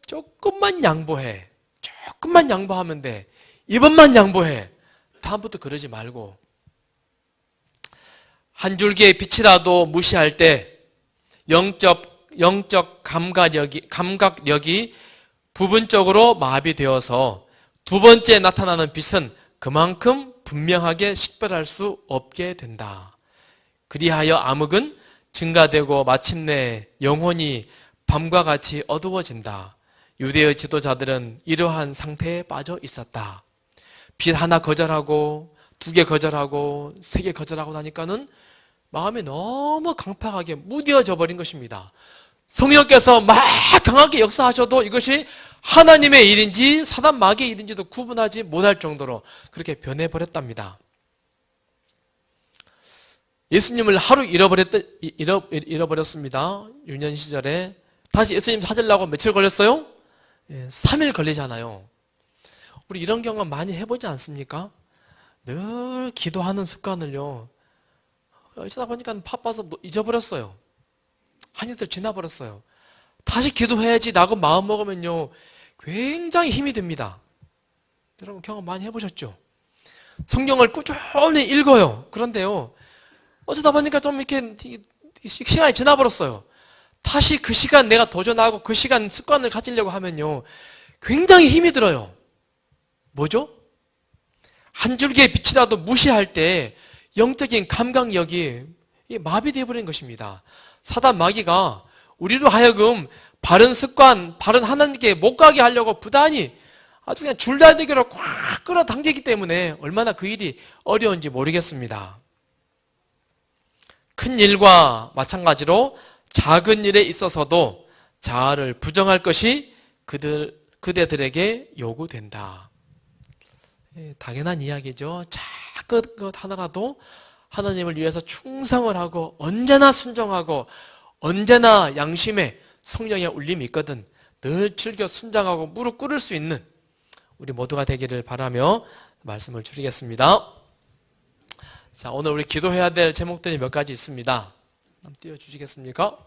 조금만 양보해. 조금만 양보하면 돼. 이번만 양보해. 다음부터 그러지 말고. 한 줄기의 빛이라도 무시할 때 영적 감각력이 부분적으로 마비되어서 두 번째 나타나는 빛은 그만큼 분명하게 식별할 수 없게 된다. 그리하여 암흑은 증가되고 마침내 영혼이 밤과 같이 어두워진다. 유대의 지도자들은 이러한 상태에 빠져 있었다. 빛 하나 거절하고 2개 거절하고 3개 거절하고 나니까는 마음이 너무 강팍하게 무뎌져 버린 것입니다. 성령께서 막 강하게 역사하셔도 이것이 하나님의 일인지 사단 마귀의 일인지도 구분하지 못할 정도로 그렇게 변해버렸답니다. 예수님을 하루 잃어버렸습니다. 유년 시절에. 다시 예수님 찾으려고 며칠 걸렸어요? 3일 걸리잖아요. 우리 이런 경험 많이 해보지 않습니까? 늘 기도하는 습관을요, 어쩌다 보니까 바빠서 잊어버렸어요. 한 이틀 지나버렸어요. 다시 기도해야지 라고 마음 먹으면요, 굉장히 힘이 듭니다. 여러분 경험 많이 해보셨죠? 성경을 꾸준히 읽어요. 그런데요, 어쩌다 보니까 좀 이렇게 시간이 지나버렸어요. 다시 그 시간 내가 도전하고 그 시간 습관을 가지려고 하면요, 굉장히 힘이 들어요. 뭐죠? 한 줄기의 빛이라도 무시할 때 영적인 감각력이 마비되어 버린 것입니다. 사단 마귀가 우리로 하여금 바른 습관, 바른 하나님께 못 가게 하려고 부단히 아주 그냥 줄다리기로 꽉 끌어당기기 때문에 얼마나 그 일이 어려운지 모르겠습니다. 큰 일과 마찬가지로 작은 일에 있어서도 자아를 부정할 것이 그대들에게 요구된다. 당연한 이야기죠. 작은 것 하나라도 하나님을 위해서 충성을 하고 언제나 순종하고 언제나 양심에 성령의 울림이 있거든 늘 즐겨 순종하고 무릎 꿇을 수 있는 우리 모두가 되기를 바라며 말씀을 줄이겠습니다. 자, 오늘 우리 기도해야 될 제목들이 몇 가지 있습니다. 한번 띄워주시겠습니까?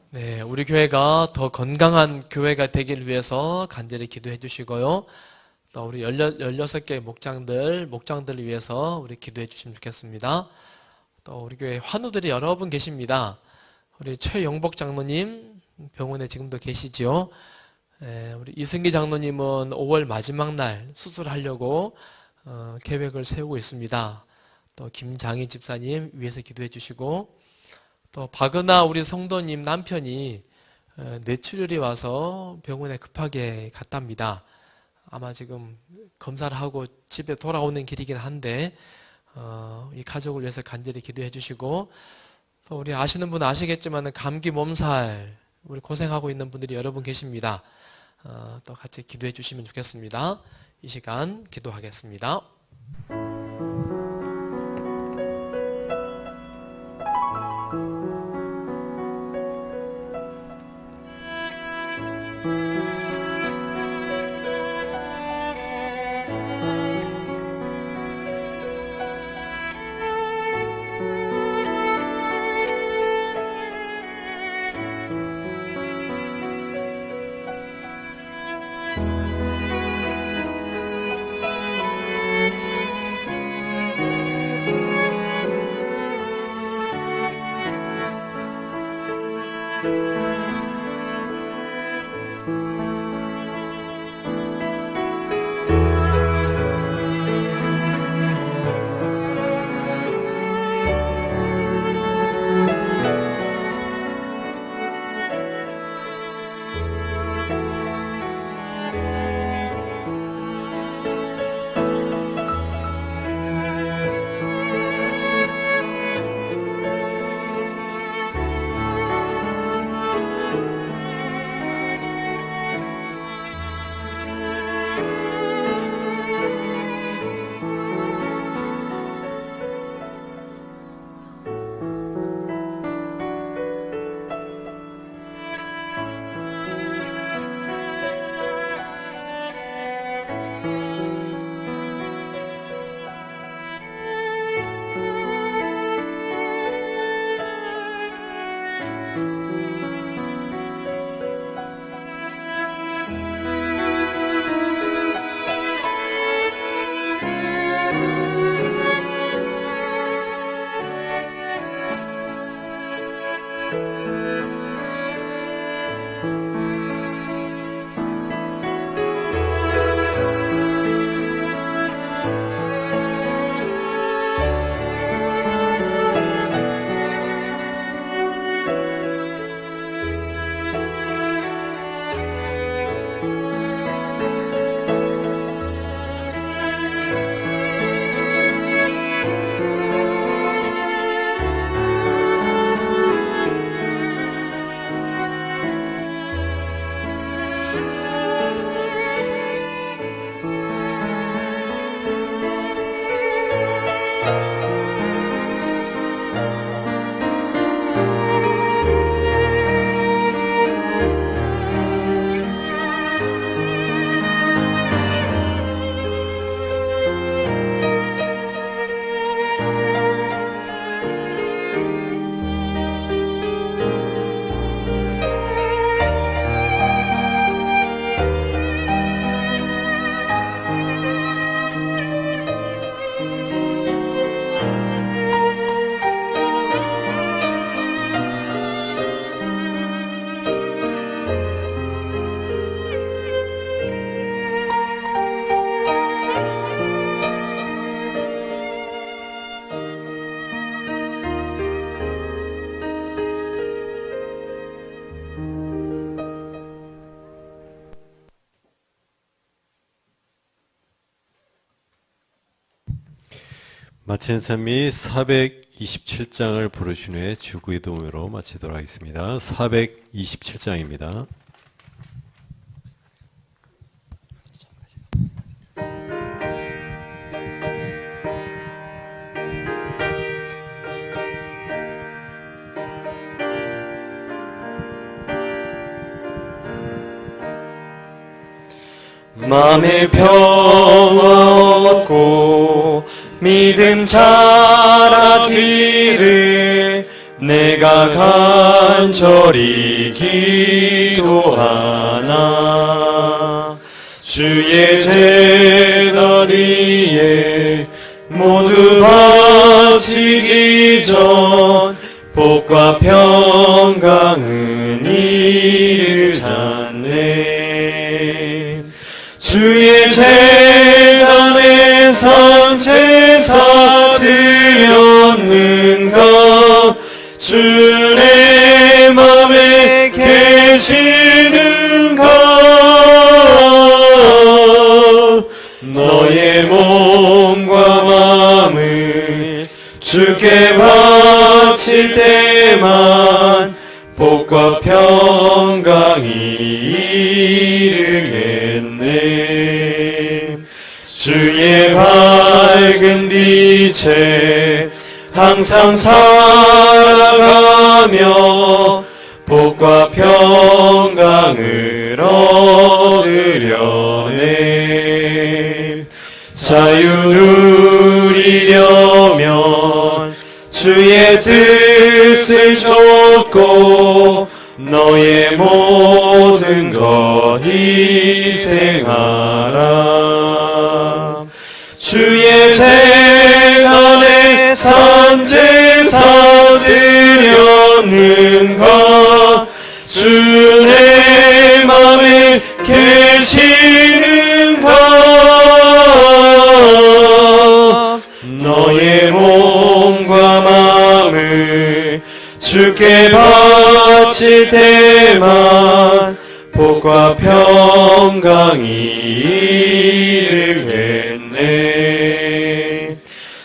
네, 우리 교회가 더 건강한 교회가 되길 위해서 간절히 기도해 주시고요. 또 우리 16개 목장들을 위해서 우리 기도해 주시면 좋겠습니다. 또 우리 교회 환우들이 여러 분 계십니다. 우리 최영복 장로님 병원에 지금도 계시죠. 우리 이승기 장로님은 5월 마지막 날 수술하려고 계획을 세우고 있습니다. 또 김장희 집사님 위해서 기도해 주시고, 또 박은하 우리 성도님 남편이 뇌출혈이 와서 병원에 급하게 갔답니다. 아마 지금 검사를 하고 집에 돌아오는 길이긴 한데 이 가족을 위해서 간절히 기도해 주시고, 또 우리 아시는 분은 아시겠지만 감기 몸살 우리 고생하고 있는 분들이 여러 분 계십니다. 또 같이 기도해 주시면 좋겠습니다. 이 시간 기도하겠습니다. 마친 삶이 427장을 부르신 후에 주기도문으로 마치도록 하겠습니다. 427장입니다. 마음의 평화 얻고 믿음 자라기를 내가 간절히 기도하나. 주의 제단 위에 모두 바치기 전 복과 평강은 이를 찾네. 주의 재단에 산제사 드렸는가. 주의 맘에 계시는가. 너의 몸과 마음을 주께 바칠 때만 복과 평강이 이르겠네. 주의 밝은 빛에 항상 살아가며 복과 평강을 얻으려네. 자유 누리려면 주의 뜻을 좇고 너의 모든 것 희생하라. 주의 재단에 산제사 드렸는가. 주의 맘에 계시는가. 너의 몸과 마음을 주께 바칠 때만 복과 평강이 이르겠네.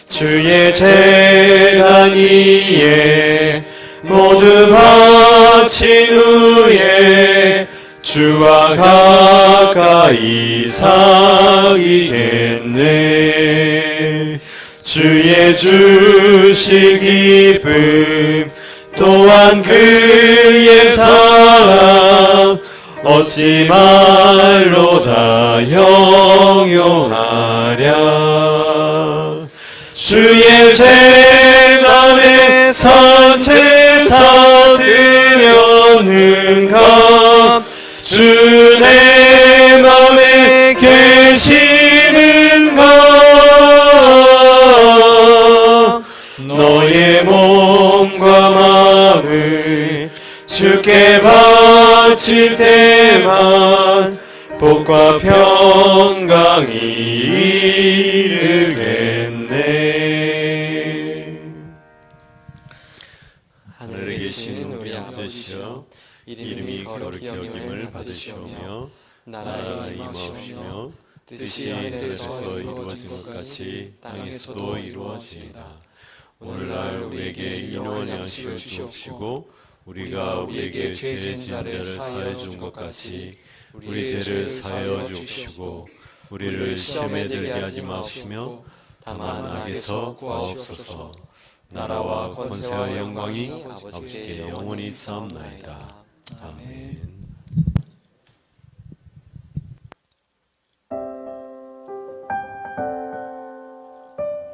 주의 재단 위에 모두 바친 후에 주와 가까이 사귀겠네. 주의 주실 기쁨 또한 그의 사랑 어찌 말로 다 형용하랴. 주의 재단에 산제사 드렸는가. 주 내 맘에 계시는가. 너의 몸과 마음을 주께 바칠 때만 복과 평강이 이르겠네. 하늘에 계신 우리 아버지시여, 이름이 거룩히 여김을 받으시오며 나라가 임하옵시며 뜻이 하늘에서 이루어진 것 같이 땅에서도 이루어지이다. 오늘날 우리에게 일용할 양식을 주옵시고 우리가 우리에게 죄 지은 자를 사하여 준 것 같이 우리 죄를 사하여 주옵시고 우리를 시험에 들게 하지 마옵시며 다만 악에서 구하옵소서. 나라와 권세와 영광이 아버지께 영원히 있사옵나이다. 아멘.